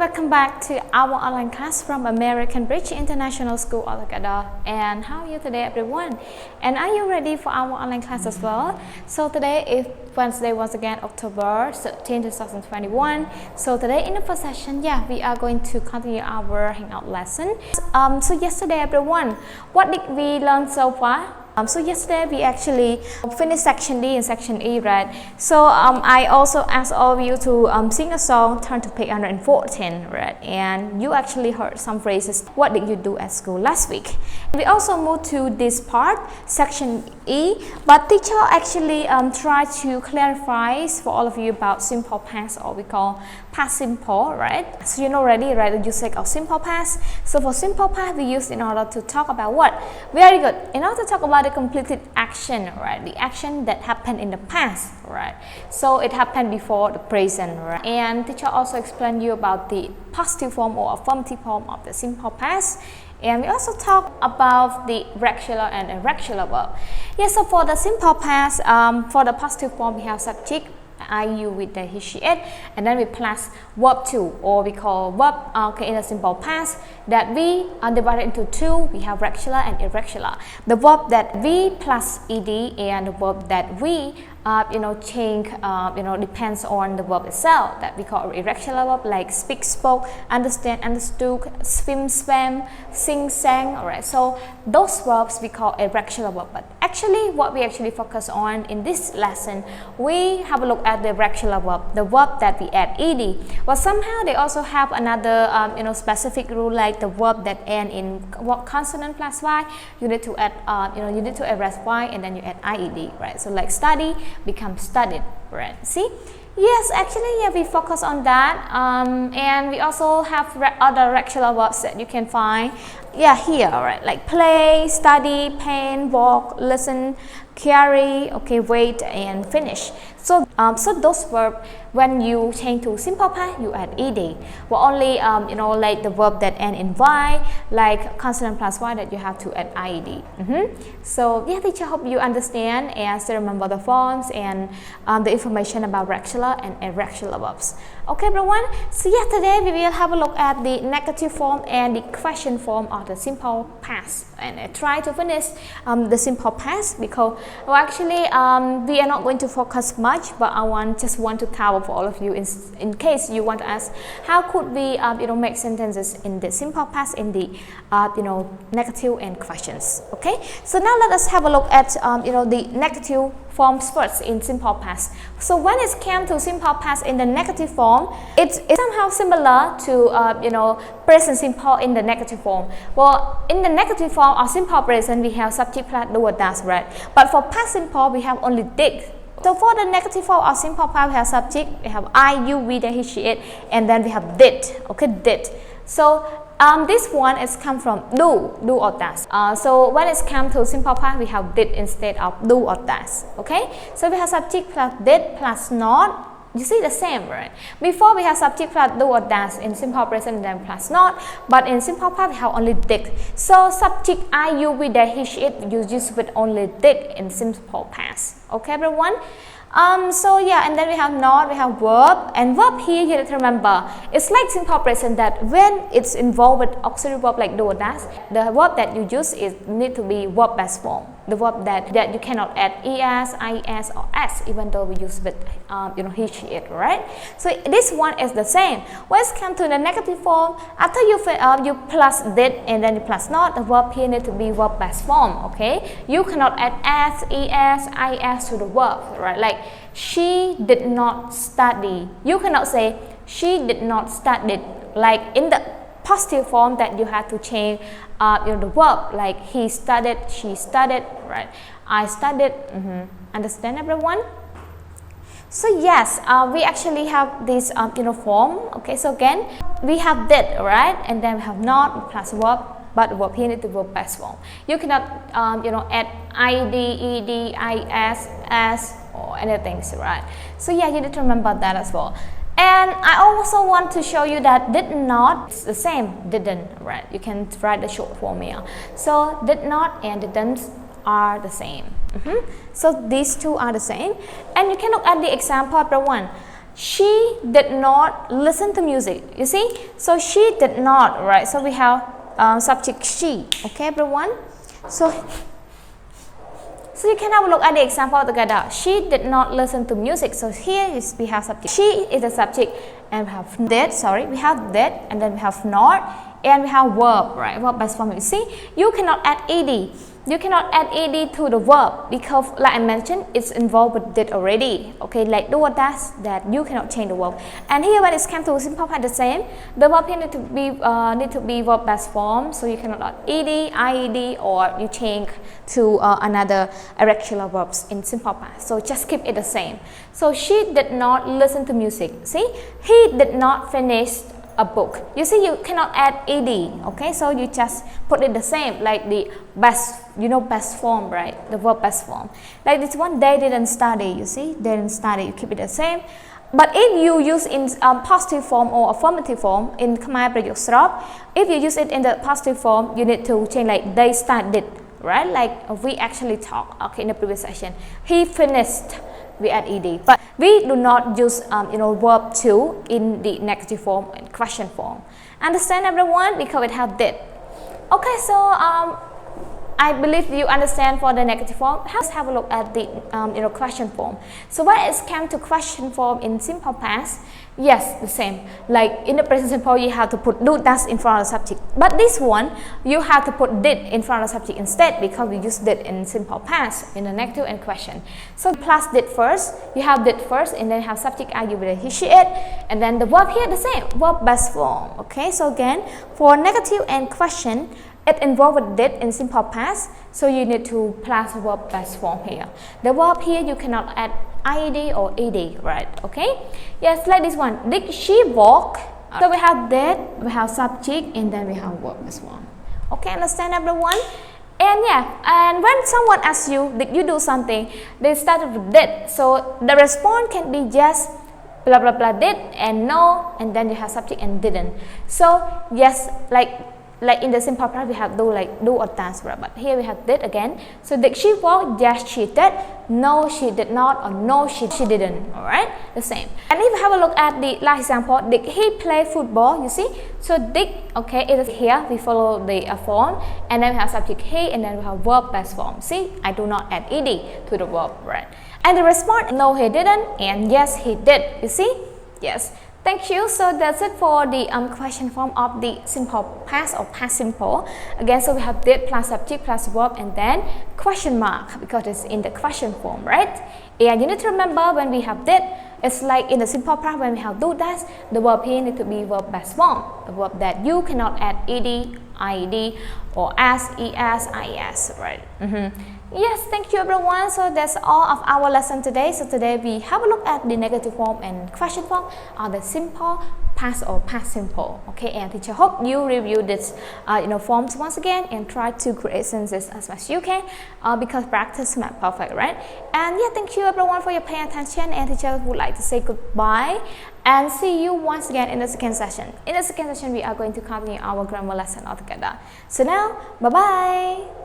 welcome back to our online class from American Bridge International School Altogether. And how are you today, everyone? And are you ready for our online class as well? So today is Wednesday, once again, October 13, 2021. So today in the first session, we are going to continue our Hangout lesson. So yesterday, everyone, what did we learn so far? So yesterday we actually finished section D and section E, right? So I also asked all of you to sing a song, turn to page 114, right? And you actually heard some phrases. What did you do at school last week? We also moved to this part, section E, but teacher actually tried to clarify for all of you about simple past, or we call past simple, right? So you know already, right, the usage of simple past. So for simple past, we use in order to talk about what? Very good. In order to talk about the completed action, right? The action that happened in the past, right? So it happened before the present, right? And teacher also explained you about the positive form or affirmative form of the simple past. And we also talk about the regular and irregular verb. So for the simple past, for the positive form, we have subject, IU with the he, she, it, and then we plus verb to, or we call verb in a simple past that we are divided into two. We have regular and irregular. The verb that we plus ed and the verb that we change depends on the verb itself, that we call irregular verb, like speak, spoke, understand, understood, swim, swam, sing, sang. Alright, so those verbs we call irregular verb. But actually what we actually focus on in this lesson, we have a look at the regular verb, the verb that we add ed. But somehow they also have another specific rule, like the verb that end in consonant plus y, you need to add you need to add y and then you add ied, right? So like study becomes studied, right? See? Yes, actually, we focus on that, and we also have other regular verbs that you can find, here, right? Like play, study, paint, walk, listen, carry, wait, and finish. So, so those verbs, when you change to simple past, you add ed. But only, like the verb that end in y, like consonant plus y, that you have to add ied. So, teacher, hope you understand and still remember the forms and the information about regular and irregular verbs. Okay, everyone. So, today we will have a look at the negative form and the question form of the simple past, and I try to finish the simple past because actually we are not going to focus much, but I just want to cover for all of you in case you want to ask how could we make sentences in the simple past, in the negative and questions. Okay, so now let us have a look at the negative forms first in simple past. So when it comes to simple past in the negative form, it's somehow similar to present simple in the negative form. Well, in the negative form of simple present, we have subject plus do or does, right? But for past simple, we have only did. So for the negative form of simple past, we have subject, we have I, you, we, they, he, she, it, and then we have did. Okay, did. So this one is come from do or does. So when it's come to simple past, we have did instead of do or does. Okay, so we have subject plus did plus not. You see the same, right? Before we have subject plus do or does in simple present, then plus not. But in simple past, we have only did. So subject I, you, we, they, he, she, it, you use with only did in simple past. Okay, everyone? And then we have not, we have verb, and verb here you need to remember, it's like simple present that when it's involved with auxiliary verb like do or does, the verb that you use need to be verb based form. The verb that you cannot add es, is, or s, even though we use with he, she, it, right? So this one is the same. When it comes to the negative form, after you plus did and then you plus not, the verb here need to be verb based form. Okay, you cannot add s, is to the verb, right? Like she did not study. You cannot say she did not study. Like in the positive form, that you have to change the verb, like he studied, she studied, right? I studied. Understand, everyone? So yes, we actually have this form. Okay, so again we have did, right? And then we have not plus verb, but the verb here need to verb based form. You cannot add id, ed, is, s, or anything, right? So you need to remember that as well. And I also want to show you that did not is the same, didn't, right? You can write the short form here. So did not and didn't are the same. So these two are the same. And you can look at the example, number one. she did not listen to music. You see, so she did not, right? So we have subject she. Okay, everyone. So you can have a look at the example together. She did not listen to music. So here we have subject. She is the subject, and we have did. Sorry, we have did, and then we have not, and we have verb, right? Verb best form. You see, you cannot add ed. You cannot add ed to the verb because, like I mentioned, it's involved with did already. Okay, like do or does, that you cannot change the verb. And here when it comes to simple past the same, the verb here need to be verb best form. So you cannot add ed, ied, or you change to another irregular verbs in simple past. So just keep it the same. So she did not listen to music. See, he did not finish a book. You see, you cannot add ed. Okay, so you just put it the same, like the best, best form, right? The verb best form. Like this one, they didn't study. You see, they didn't study. You keep it the same. But if you use in positive form or affirmative form in Khmer Prayok Srop, if you use it in the positive form, you need to change like they studied, right? Like we actually talked, okay, in the previous session. He finished. We add ed, but we do not use verb to in the negative form and question form. Understand, everyone? Because it has did. Okay, so I believe you understand for the negative form. Let's have a look at the question form. So when it comes to question form in simple past, yes, the same. Like in the present simple, you have to put do does in front of the subject. But this one, you have to put did in front of the subject instead because we use did in simple past in the negative and question. So plus did first, you have did first, and then have subject I you with he she it, and then the verb here the same, verb best form. Okay, so again for negative and question, it involved did in simple past, so you need to plus verb best form here. The verb here you cannot add id or ed, right? Okay. Yes, like this one. Did she walk? So we have did, we have subject, and then we have verb best form. Okay, understand, everyone? And yeah, and when someone asks you, did you do something? They started with did. So the response can be just blah blah blah did and no, and then you have subject and didn't. So yes, like in the simple part we have do or does, but here we have did again. So did she walk? Yes, she did. No, she did not, or no, she didn't. All right, the same. And if you have a look at the last example, did he play football? You see, so did, okay, it is here we follow the form, and then we have subject he, and then we have verb best form. See, I do not add ed to the verb, right? And the response, no, he didn't, and yes, he did. You see, yes. Thank you. So that's it for the question form of the simple past or past simple. Again, so we have did plus subject plus verb and then question mark because it's in the question form, right? And you need to remember when we have did, it's like in the simple past when we have do that, the verb here need to be verb best form, the verb that you cannot add ed, ied, or as, es, ies, right? Yes, thank you, everyone. So that's all of our lesson today. So today we have a look at the negative form and question form of the simple past or past simple. Okay, and teacher hope you review this forms once again and try to create sentences as much as you can because practice makes perfect, right? And yeah, thank you everyone for your paying attention, and teacher would like to say goodbye and see you once again in the second session. In the second session we are going to continue our grammar lesson altogether. So now, bye bye.